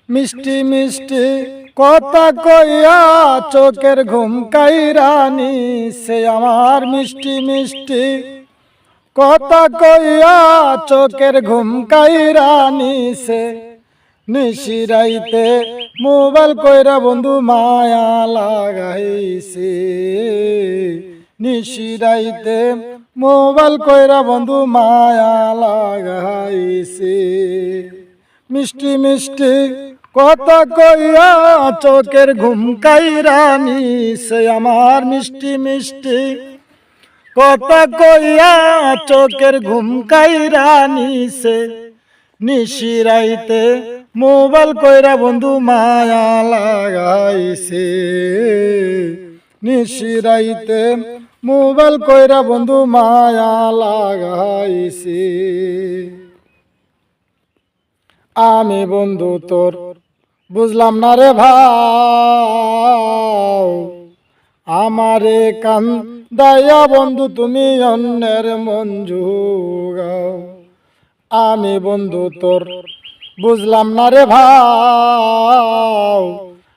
মিষ্টি মিষ্টি কথা কইয়া চোখের ঘুম কাইরা নিছে আমার। মিষ্টি মিষ্টি কথা কইয়া চোখের ঘুম কাইরা নিছে। নিশিরাইতে মোবাইল কইরা বন্ধু মায়া লাগাইছে। নিশিরাইতে মোবাইল কইরা বন্ধু মায়া লাগাইছে। মিষ্টি মিষ্টি কথা কইয়া চোখের ঘুম কাইরা নিছে আমার। মিষ্টি মিষ্টি কথা কইয়া চোখের ঘুম কাইরা নিছে। নিশিরাইতে মোবাইল কইরা বন্ধু মায়া লাগাইছে। নিশিরাইতে মোবাইল কইরা বন্ধু মায়া লাগাইছে। আমি বন্ধু তোর বুঝলাম না রে ভাই, আমারে কান্দাইয়া বন্ধু তুমি অন্যের মন জুগাও। আমি বন্ধু তোর বুঝলাম না রে ভাই,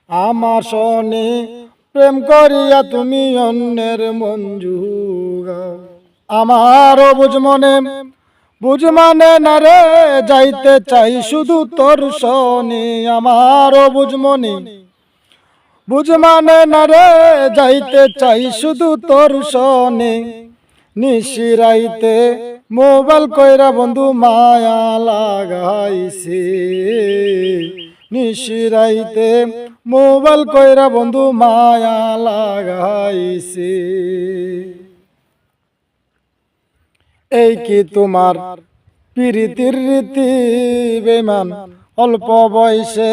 আমার সনে প্রেম করিয়া তুমি অন্যের মন জুগাও। আমারও বুঝ মানে না রে যাইতে চাই শুধু তোর সনে। আমারও বুঝ মানে না রে যাইতে চাই শুধু তোর সনে। নিশিরাইতে মোবাইল কইরা বন্ধু মায়া লাগাইছে। নিশিরাইতে মোবাইল কইরা বন্ধু মায়া লাগাইছে। এই কি তোমার প্রীতির রীতি বেমান, অল্প বয়সে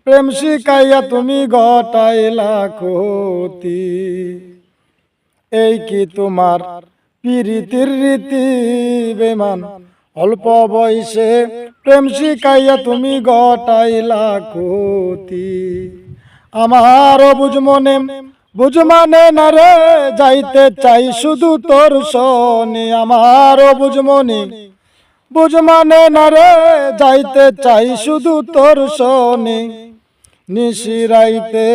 প্রেম শিখাইয়া তুমি ঘটাইলা ক্ষতি। এই কি তোমার প্রীতির রীতি বেমান, অল্প বয়সে প্রেম শিখাইয়া তুমি ঘটাইলা ক্ষতি। আমারও বুঝ মানে না রে যাইতে চাই শুধু তোর সনে। আমারও বুঝ মানে না রে যাইতে চাই শুধু তোর সনে। নিশিরাইতে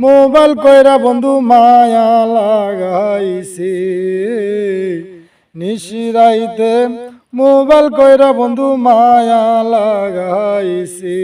মোবাইল কইরা বন্ধু মায়া লাগাইছে। নিশিরাইতে মোবাইল কইরা বন্ধু মায়া লাগাইছে।